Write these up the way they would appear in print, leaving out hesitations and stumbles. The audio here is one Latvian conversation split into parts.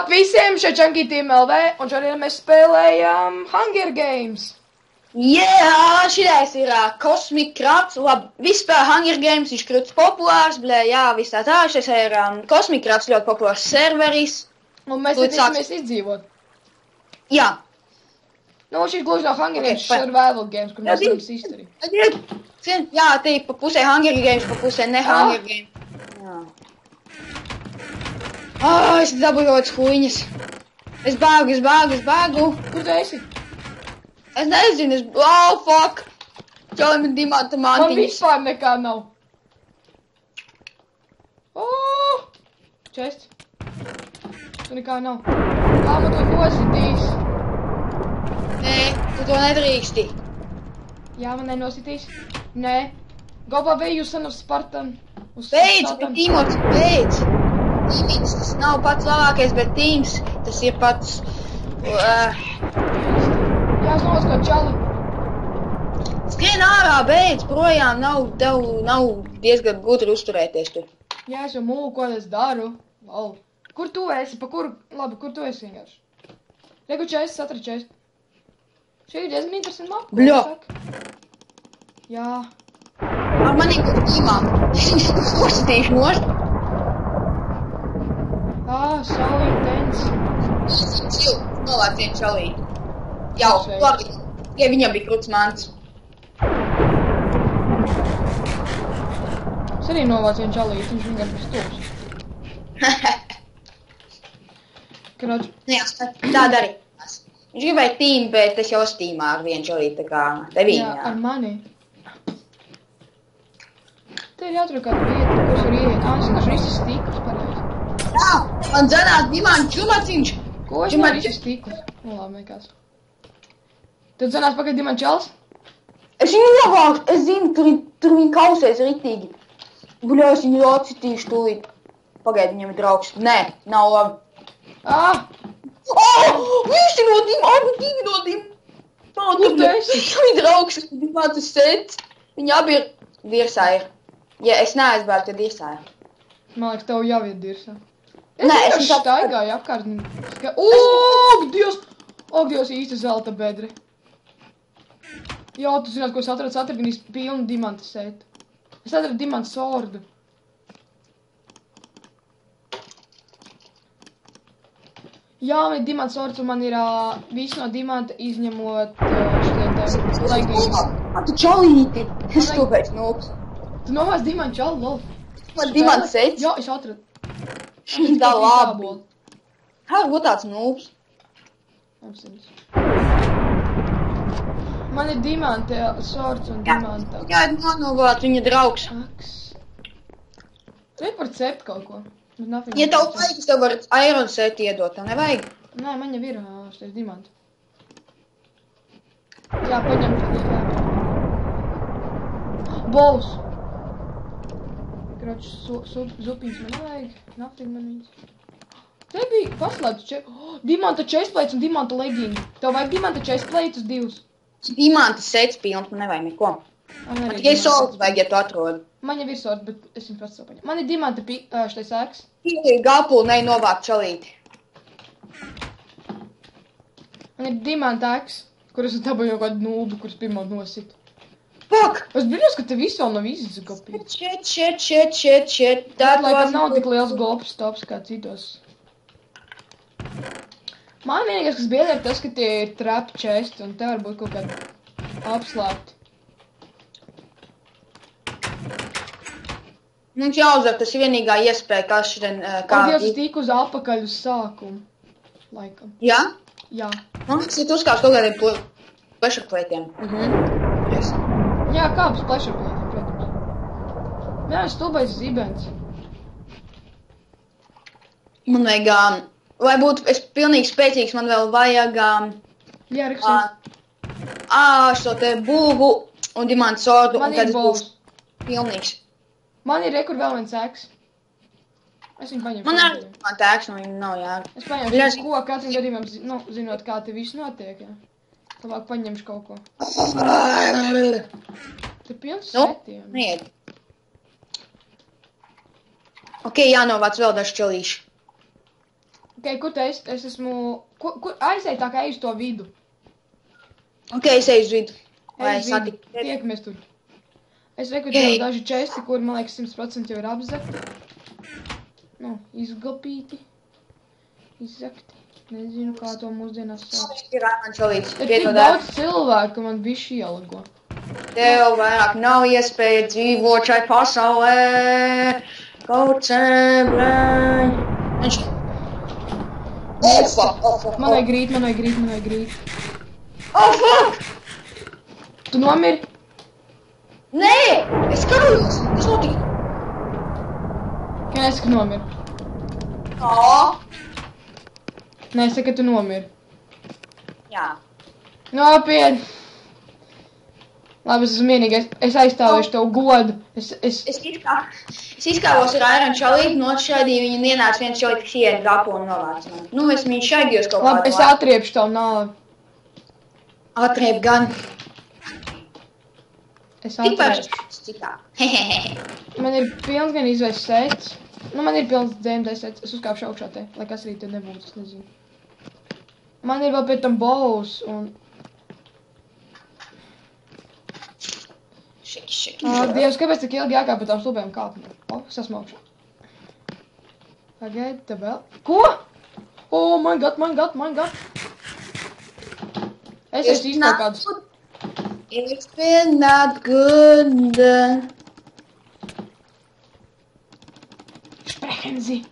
Labrīt visiem, šeit Junkie Team LV, un šodien mēs spēlējam Hunger Games. Jā, šitais ir Cosmic Crafts, labi, vispār Hunger Games, viņš krūts populārs, blē, jā, viss tā, šis ir Cosmic Crafts ļoti populārs serveris. Un mēs centīsimies izdzīvot. Jā. Nu, šis gluži nav Hunger Games, šis survival games, kur mēs varam izturīt. Jā, tī pa pusē Hunger Games, pa pusē ne Hunger Games. Jā. Es dabūju kaut huiņas. Es bēgu. Kur tu esi? Es nezinu, fuck! Čalim ir dimanta Man mantiņas. vispār nekā nav. Čest. Tu nekā nav. Kā man to nositīs? Nē, tu to nedrīksti. Jā, man nenositīs. Nē. Go away, you son of Spartan. Beidz, bet Tīmots, beidz. Tīmīts, tas nav pats labākais, bet Tīms, tas ir pats... Jā, es nolas kā čali. Skrien ārā, beidz, projām nav diezgan gudri uzturēties tur. Jā, es jau mūlu, ko es daru. Val. Kur tu esi? Pa kuru? Labi, kur tu esi vienkārši? Regu čest, satra čest. Šī ir diezgan interesanti mapa. Bļo. Jā. Ar maniem kaut tīmām. Es viņus uzsitīšu nost. So intense. Nolāk vienu čalīti. Jau, labi. Ja viņam bija kruts mans. Es arī novācu vienu čalīti, viņš vienkārši bija stūps. Kroč. Jā, tā darījās. Viņš gribēja tīmu, bet es jau stīmā ar vienu čalīti, tā kā tevī. Jā, ar mani. Te ir jāatrod kādu vietu, kurš var ieiet. Es vienkārši visas stīklus pareizi. Jā, man dzanās dimāņu čumaciņš. Ko es nevaru visas stīklus? Nu labi, nekās. Tad dzanās pakaļ dimāņu čals? Es viņu novāku, es zinu, tur viņi kausēs ritīgi. Guļā, es viņu atsitīšu tūlīt. Pagaid, viņam ir draugs. Nē, nav labi. Viņš ir no dim, abi divi no dim. Kur tu esi? Viņam ir draugs, dimātas sets. Viņi abi ir dirsā ir. Ja es neaizbēgu, tad dirsā ir. Man liekas, tev jau ir dirsā. Nē, es vienkārši staigāju apkārt. Ak, Dievs, īsti zelta bedri. Jā, tu zināt, ko es atradu? Es atradu viņas pilnu dimanta setu. Es atradu dimanta sordu. Jā, man ir dimanta sords, un man ir viss no dimanta izņemot šitiem leggings. Tu čalīti. Es to pēc nūks. Tu novāc dimanta čalu, lol. Man dimanta sets. Jā, es atradu. Tā labi. Kā būt tāds nūks? Man ir dimanta sorts un dimanta. Jā, nonovāt viņa draugs. Aks. Vai par cept kaut ko? Ja tev vajag, es tev varu iron set iedot, tev nevajag? Nē, man jau ir šitais dimanta. Jā, paņem. Bols. Kroč, zupiņas man nevajag. Nothing man viņas. Te bija paslēpts dimanta chestplates un dimanta leggingi. Tev vajag dimanta chestplates divus. Dimanta sets pilns, man nevajag neko. Man tikai solds vajag, ja tu atrodi. Man jau ir sorts, bet es viņu pats savu paņem. Man ir dimanta šitais ēks. Gāpulu nenovākt čalīti. Man ir dimanta ēks, kur es dabūju jau kādu nuldu, kurus pirmā nosit. Fuck! Es brīnos, ka te visu vēl nav izdzakopīts. Shit. Tā laikam nav tik liels golfs tops kā citos. Man vienīgais, kas biedē, ir tas, ka tie ir trap chesti, un te var būt kaut kādi apslēpti. Mums jāuzvar, tas ir vienīgā iespēja, kā šodien... Dievs, es tiku uz apakaļ uz sākumu. Laikam. Jā? Jā. Man liekas, ja tu uzkāps kaut kādiem plešaklētiem. Yes. Jā, kāps plešaklētiem, protams. Jā, stulbais zibens. Man vajag... Lai būtu es pilnīgi spēcīgs, man vēl vajag... Jā, rakstīs. Šo te bulbu un dimantu sordu. Man ir bulbs. Pilnīgs. Man ir rekur vēl viens ēks. Es viņu paņemu. Man arī dimanta ēks, no viņa nav jāga. Es paņemšu šis ko, kāds gadījumam, zinot, kā te viss notiek, jā. Labāk paņemšu kaut ko. Te pilns setiem. Neiet. Ok, jānovāc vēl daži čelīši. Ok, kur tu esi? Es esmu... Kur aizēj tā kā ej uz to vidu? Ok, es eju uz vidu. Lai Ej uz vidu. satiku. Tiekamies tur. Es rekrutēju daži česti, kur, man liekas, 100% jau ir apzakti. Nu, izglapīti. Izzakti. Nezinu, kā to mūsdienās sauc. Ir ārāņšalīts. Ir tik daudz cilvēku, ka man bišķi ielago. Tev vairāk nav iespēja dzīvot šai pasaulē. Kaucē, blēņ. Viņš... Man vajag grīt. Oh, fuck! Tu nomiri? Nē! Es karojos! Kas notika? Ka nesaka nomiri. Kā? Nesaka, ka tu nomiri. Jā. Nopietni. Labi, es esmu vienīgais. Es aizstāvēšu tev godu. Es izkāvos ar ārāņšalīti, nošķaidīju viņu un ienāca viens šaulīt, kas iet gapu un novāc man. Nu, es viņu šaidījos kaut kādu. Labi, es atriepšu tavu nāvi. Atriep gan. Es atriepšu. Citā. Man ir pilns gan izvēs sets. Nu, man ir pilns DMD sets. Es uzkāpšu augšā te, lai kas arī te nebūtu, es nezinu. Man ir vēl pēc tam bows un... Šiki. Dievs, kāpēc tik ilgi jākāp pa tām stulbējām kāpnēm? O, es esmu augšā. Pagaid, te vēl. Ko? Oh, my god. Es esmu īsti kaut kādus. It's been not good. Sprechen Sie.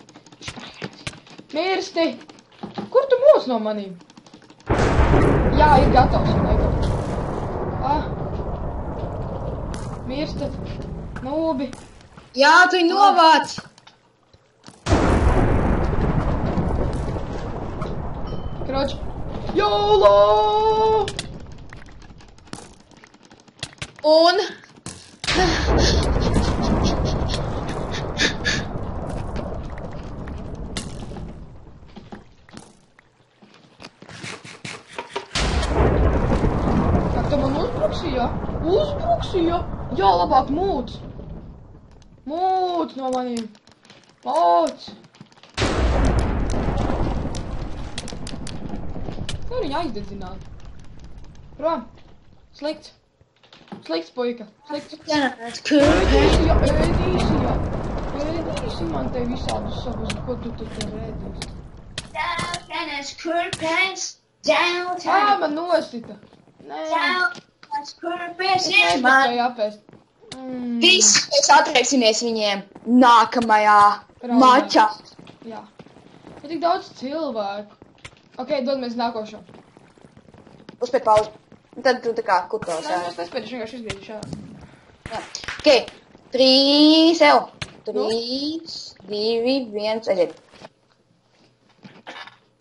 Mirsti. Kur tu mūs no manīm? Jā, ir gatavs. Mirstat. Nūbi. Jā, tu viņu novāc. Kroč. YOLO! Un... Kā tu man uzbruksi, jā? Jā, labāk mūc. Mūc no manīm. Mūc. Nevar viņu aizdedzināt. Prom. Slikts. Slikts, puika. Slikts. Ēdīsi man te visādus savus, ko tu te ēdīsi. Man nosita. Nē. Es nespēju apēst. Viss, mēs atrēksimies viņiem nākamajā mačā. Jā. Ir tik daudz cilvēku. Ok, dodamies nākošo. Uzspēj pauzi. Tad tu tā kā kutos. Nē, es nespēju, vienkārši izgriežu šādā. Ok, 3, sev. 3, 2, 1, aiziet.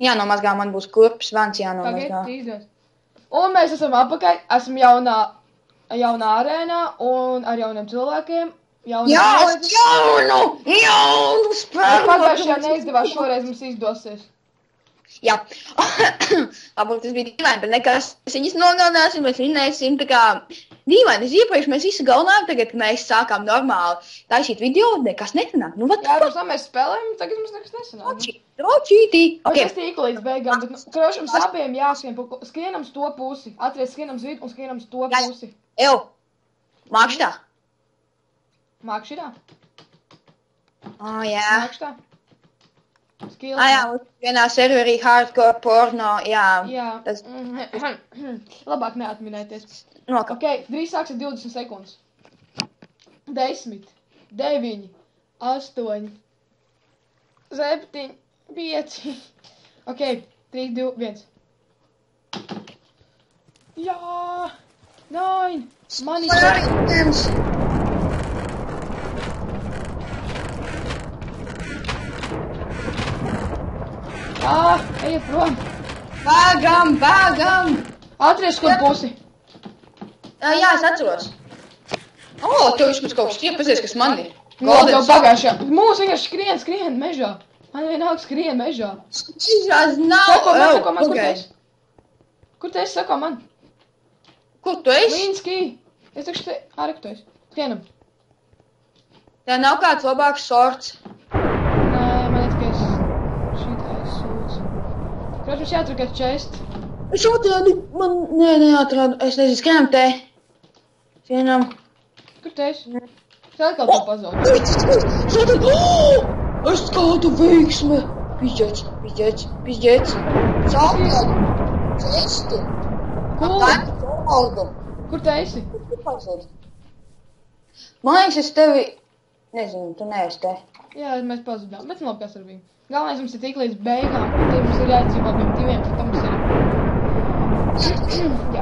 Jānomazgā, man būs kurpes, vans jānomazgā. Pagaid, 3, 2. Un mēs esam apakaļ, esam jaunā arēnā un ar jauniem cilvēkiem. Jaunu spēku! Pagājušajā neizdevās, šoreiz mums izdosies. Jā. Varbūt tas bija dīvaini, bet nekas. Mēs viņus nogalināsim, mēs vinnēsim, tā kā dīvaini. Iepriekš mēs visu galvenām, tagad, kad mēs sākām normāli taisīt video, nekas nesanāk. Nu, Jā, pirms tam mēs spēlējam, tagad mums nekas nesanāk. Drošītī. Ok. Es tīku līdz beigām, bet krošam sapiem jāskrien, skrienam uz to pusi. Atries skrienam uz vidu un skrienam uz to pusi. Ew, mākš tā? Māk šitā? Jā. Māk šitā? Skills. Jā, vienā serverī hardcore porno, jā. Jā. Tas... Labāk neatminēties. Nokap. Ok, drīz sāksies 20 sekundes. 10, 9, 8, 7, 5. Ok, 3, 2, 1. Jā! 9! Mani Items! Ejiet prom! Bāgam! Atries, kur pusi! Jā, es atceros. Tev vismaz kaut kas iepazies, kas man ir. Tev pagājušajā. Mūs vienkārši skrien mežā. Man vienalga skrien mežā. Šis nav. Sako man, kur tu esi? Kur tu esi, sako man? Kur tu esi? Līnskī. Es taču te, kur tu esi? Skrienam. Tā nav kāds labāks sorts. Nē, man ir tikai šitā esmu. Vai mums jāatrod kāds čest? Es atradu, neatradu, es nezinu, skrienam te. Skrienam. Kur tu esi? Es atkal to pazaudēju. Es atradu, es kādu veiksmi. Pizdēts. Caurādu. Česti. Kur? Kur tu esi? Man liekas, es tevi, nezinu, tu neesi te. Jā, mēs pazudām, bet labi, kas ar viņu. Galvenais mums ir tik līdz beigām, un tie mums ir jāatcīm abiem diviem, tad mums ir... Jā.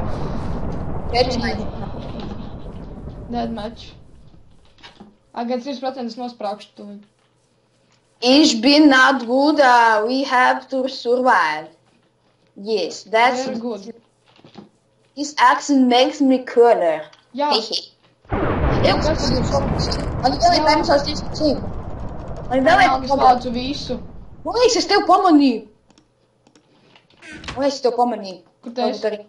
Deadmatch. Gan 3% es nosprākšu to. Ich bin not good, we have to survive. Yes, that's... Very good. This accent makes me cooler. Jā. Man vēl ir savas 13. Man vēl ir pamācu visu. Man liekas, es tev pamanīju. Kur tu esi?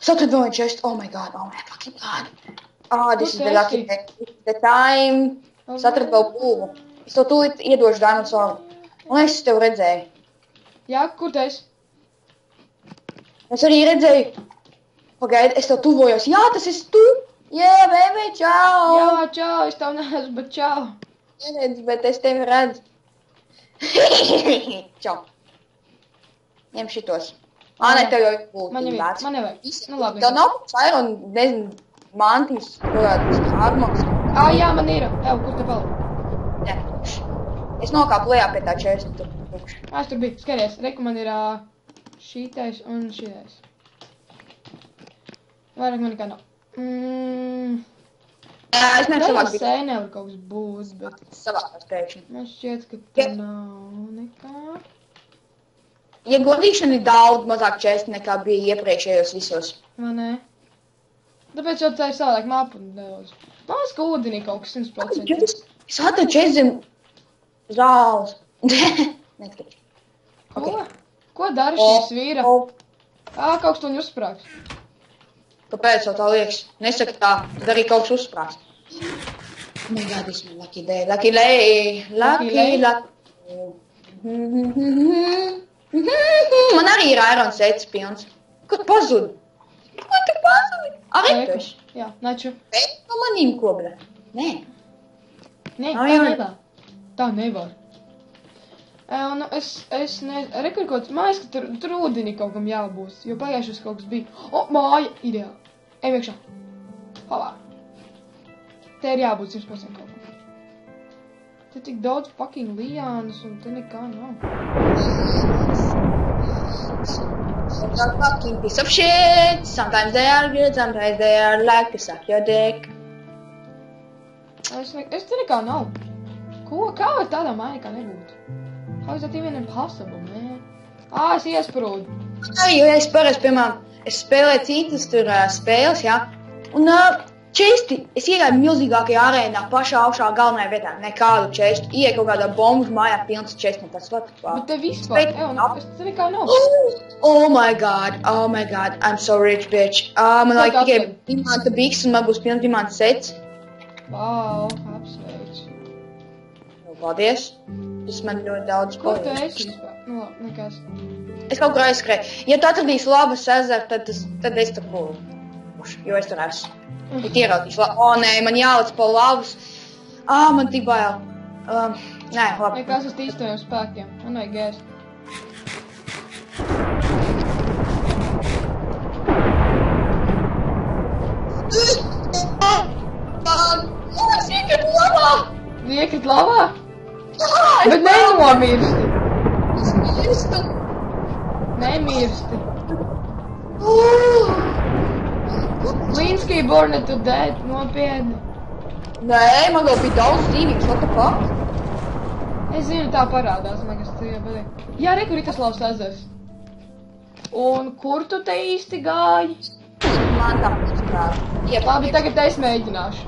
Es atradu vēl vienu čestu. Oh my fucking god. This is the lucky day. This is the time. Es atradu vēl pulvu. Es tev tūlīt iedošu Diamond Sword. Man liekas, es tev redzēju. Jā, kur tu esi? Es arī redzēju. Pagaidi, es tev tuvojos. Jā, tas esi tu. Yeah, baby, čau. Jā, čau, es tev neesmu, bet čau. Neredz, bet es tevi redzu. Čau. Ņem šitos. Ne, tev jau būtu. Man nevajag. Nu labi. Tev nav caira un, nezinu, mantijas, kurādas armaks. Jā, man ir. Ev, kur te palika? Ne, tukš. Es nokāpu lejā pie tā česta. Tukš. Es tur biju. Skaties, reku man ir šītais un šītais. Vairāk man nekā nav. Es nevaru savāk bija. Sēnēli kaut kas būs, bet... Savākās pēkšņi. Man šķiet, ka te nav nekā. Ieguldīšana ir daudz mazāk česti nekā bija iepriekšējos visos. Vai ne? Tāpēc jau tā ir savādāk mapu nedaudz. Man liekas, ka ūdenī kaut kas 100%. Es atradu česti zem zāles. Neskatīt. Ko? Ko dara šīs vīra? Kaut kas to uzsprāks. Kāpēc jau tā liekas? Nesaka tā, tad arī kaut kas uzsprāks. Oh my god, this is my lucky day. Lucky day. Man arī ir Iron Sets pilns. Kur pazud? Kur tu pazudi? Arī tu esi? Jā, naču. Bet no manīm kobra. Nē. Nē, tā nevar. Tā nevar. Un es ne... Rekurkot, mājas, ka tur ūdenī kaut kam jābūs, jo pagājušas kaut kas bija. Māja! Ideāli. Ej iekšā. Halā. Te ir jābūt 100% kaut kam. Te tik daudz fucking liānas un te nekā nav. Some fucking piece of shit. Sometimes they are good, sometimes they are like to suck your dick. Es te nekā nav. Ko? Kā var tādā mājā kā nebūt? How is that even impossible, man? Es iesprūdu. Jo es parasti, piemēram, es spēlēju citas tur spēles, jā. Un česti, es iegāju milzīgākajā arēnā, pašā augšā galvenajā vietā, nekādu čestu. Iegāju kaut kādā bombu mājā pilns česti, tas what the fuck. Bet te vispār, es te nekā nav. Oh my god, I'm so rich, bitch. Man laik tikai dimanta biks un man būs pilns dimanta sets. Wow, apsveic. Paldies. Tas man ļoti daudz palīdz. Ko tu esi vispār? Nu labi, nekas. Es kaut kur aizskrēju. Ja tu atradīsi labas ezeru, tad es tur būšu. Jo es tur esmu. Ja ieraudīšu labu. Nē, man jālic pa lavas. Man tik bail. Nē, labi. Nekas uz tīstojiem spēkiem. Man vajag ēst. Es iekrit lavā! Iekrit lavā? Bet nenomirsti. Es mirstu. Nemirsti. Linsky born to dead, nopietni. Nē, man vēl bija daudz dzīvības, what the fuck? Es zinu, tā parādās, man kas tur jāpatīk. Jā, re, kur ir tas labs ezers. Un kur tu te īsti gāji? Man tā izprāt. Labi, tagad es mēģināšu.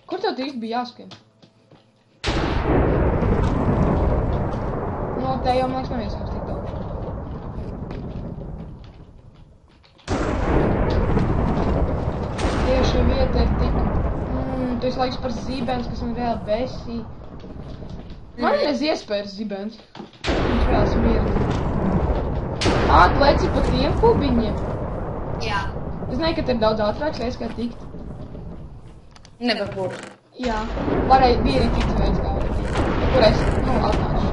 Kur tev īsti bija jāskrien? No, te jau, man liekas, nav iespējams tik daudz. Tieši vieta ir tik... Tu esi laiks par zībēns, kas man reāli besī. Man ir iespējas zibens. Viņš vēlas mieru. Tu leci pa tiem kubiņiem? Jā. Es nezinu, ka te ir daudz ātrāks veids, kā tikt. Nevar būt. Jā. Bija arī cits veids, kā var tikt. Kur es, atnāšu.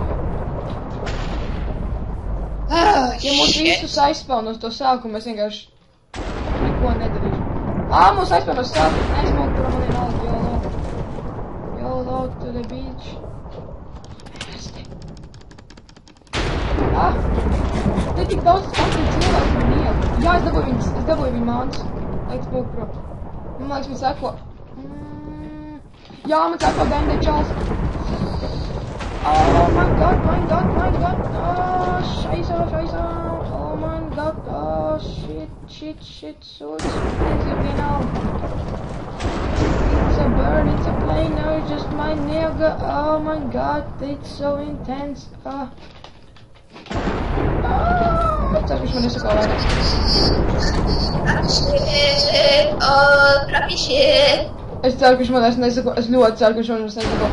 Ja mūs visus aizspaunos to sākumu, es vienkārši neko nedarīšu. Mūs aizspaunos sākumu. Aizmūk, prom man ir nauda. YOLO to the beach. Te tik daudz spēcīgi cilvēki man iet. Jā, es dabūju viņu mānus. Laiks mūk prom. Man liekas, man seko. Jā, man seko Bandai Čals. Oh my god. Scheiße. Oh my god. Shit. So expensive, genau. It's a bird, it's a plane, no, it's just my nigga. Oh my god, it's so intense. Ceru, ka viņš man nesako vairāk. Es ceru, ka viņš man nesako. Es ļoti ceru, ka viņš man nesako.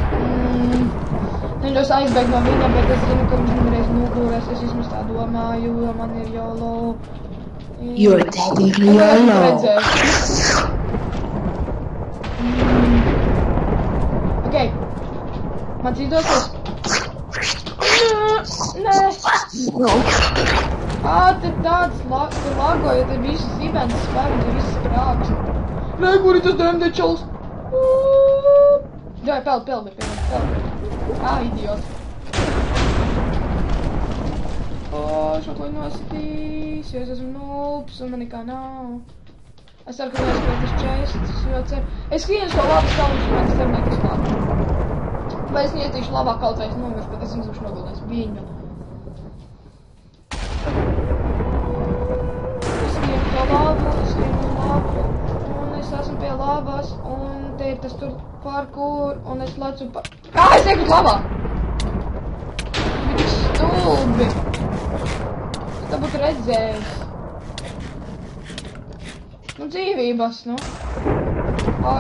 Neļos aizbēgt no viņa, bet es zinu, ka viņš man reiz nogūrēs. Es vismaz tā domāju, jo man ir YOLO. You're technically YOLO. Okay. Man izdosies. Nē. Te tāds lagoja, te visu zibens spēr, te visu sprāks. Nē, kur ir tas Dendečals? Jā, peld. Idiot. Šo ko nositīs, jo es esmu noobs un man nekā nav. Es ceru, ka neesmu tas čests, es ļoti ceru. Es skrienu šo labas kalniņš, man es ceru nekas klāt. Vai es nietīšu labā kalcā, es nomiršu, bet es izūšu noguldēs viņu. Es skrienu to labu, un es esmu pie labas, un te ir tas tur parkour, un es lecu es ieku labā! Viņš stulbi! Es tā būtu redzējis. Dzīvības,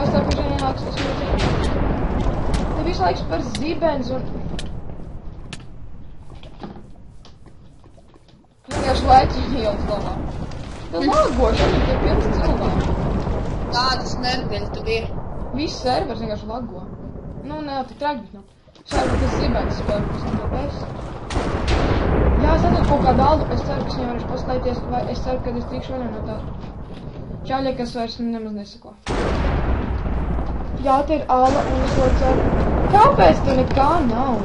Es ceru, ka viņš nenāks, es redzēju. Te visu laiks par zibens un... Vienkārši laici ielas labā. Te lagošana, te ir pilns cilvēki. Tādas nervieļas tur ir. Viss servers vienkārši lago. Ne jau tik traki, bet Es ceru, ka tas zibens spēr, kas nav best. Jā, es atradu kaut kādu aldu, es ceru, ka es viņu varēšu paslēties, vai es ceru, ka es tikšu vienā no tā čaļa, kas vairs nemaz nesako. Jā, te ir ala, un es to ceru. Kāpēc te nekā nav?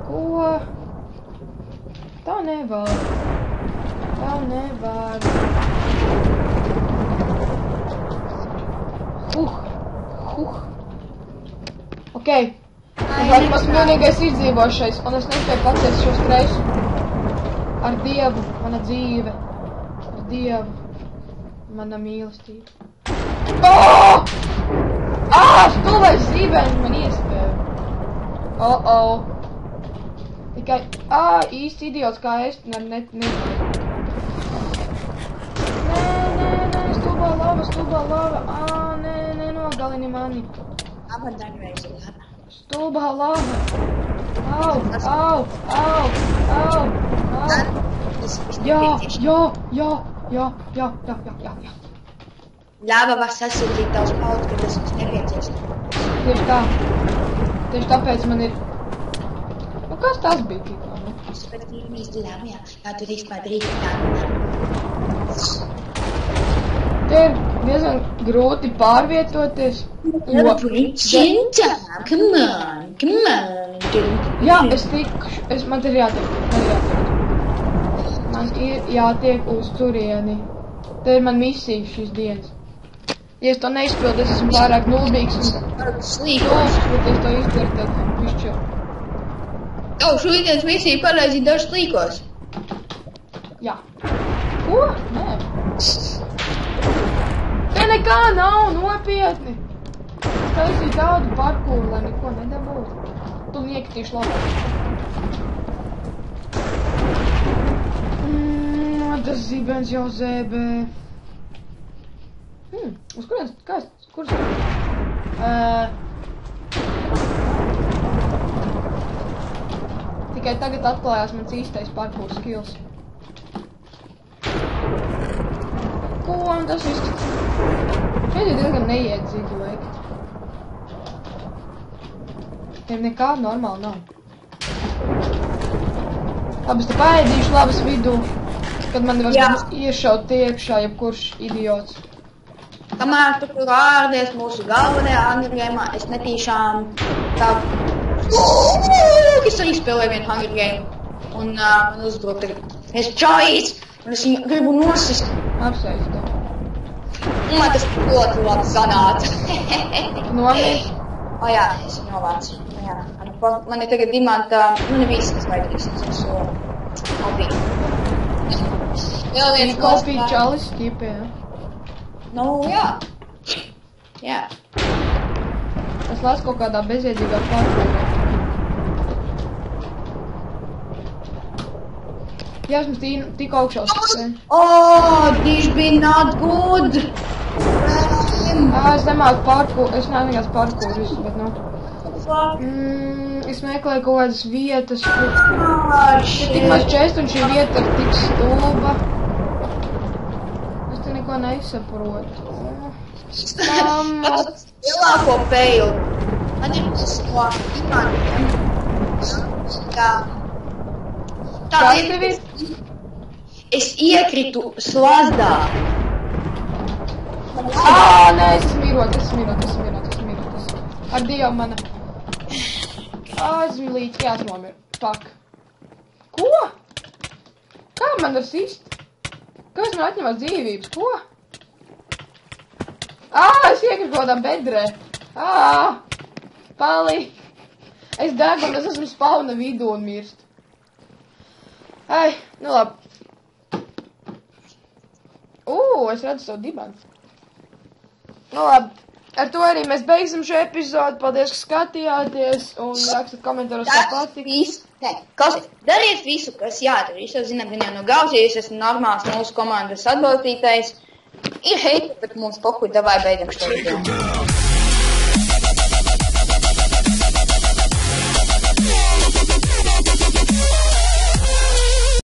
Ko? Tā nevar. Okei. Es laikam esmu vienīgais izdzīvošais, un es nespēju paciest šo stresu. Ar Dievu, mana dzīve. Ar Dievu. Mana mīlestība. Stulbais zībēns man iespēja. Tikai, īsti idiots kā es, nezinu. Nē, stulbā lava. Nenogalini mani. Stulbā lava. Au. Jā. Lava var sasildīt tavs pauds, kad tas mums nepieciešams. Tieši tā. Tieši tāpēc man ir... kas tas bija tikā, Es pat īsti lāmjā, kā tu vispār drīkst tā. Te ir diezgan grūti pārvietoties. Come on. Jā, man te ir jātiek. Man ir jātiek uz turieni. Te ir man misija šīs dienas. Ja es to neizpildu, es esmu pārāk nulbīgs un slīkos, bet es to izdaru, tad višķi. Šodienas misija pareizi dažs slīkos. Jā. Ko? Nē. Te nekā nav, nopietni. Es taisīju tādu parkūru, lai neko nedabūtu. Tu niektīšu labāk. Tas zibens jau zēbē. Uz kurienes? Kuras? tikai tagad atklājās mans īstais parkour skills. Ko man tas izskatās? Šeit ir diezgan neiedzīgi veikt. Te nekā normāli nav. Labi, es te paēdīšu labas vidū, kad man var iešaut iekšā jebkurš idiots. Kamēr tu tur ārdies mūsu galvenajā Hunger Game'ā, es netīšām tā... Es arī spēlēju vienu Hunger Game, un man uzbruk tagad. Es čājīts, un es viņu gribu nosist. Apsveicu to. Un man tas ļoti labi sanāca. Tu nomīri? O jā, es viņu novācu. Jā, man ir tagad dimanta, man ir viss, kas vajadzīgs, es esmu hobby. Vēl viens kopija čalis ķipē, ja? Nu, jā. Jā. Es lasu kaut kādā bezjēdzīgā parkourā. Jā, esmu tik augšā uz ceļu. Oh, this been not good. Es nemāku parkour, es neesmu nekāds parkouris, bet nu. Es meklēju kaut kādas vietas, kur... Ir tik maz čest un šī vieta ir tik stulba. Es te neko nesaprotu. Lielāko peilu. Man ir tas no imantiem. Tā ir. Es iekritu slazdā. Nē, es esmu mirot. Ar Dievu mana. Es biju līdz, jā, es nomiru. Fuck. Ko? Kā man var sist? Kāpēc man atņemās dzīvības? Ko? Es iekritu kaut kādā bedrē. Palī. Es degu un es esmu spawna vidū un mirstu. Nu labi. Es redzu savu dibanu. Nu labi. Ar to arī mēs beigsim šo epizodu. Paldies, ka skatījāties un rakstat komentāros, kā patika. Klausies, dariet visu, kas jādara. Jūs jau zināt, gan jau no galvas, ja jūs esat normāls mūsu komandas atbalstītājs. Ir heiti, bet mums pokuļ davai beidzam šo video.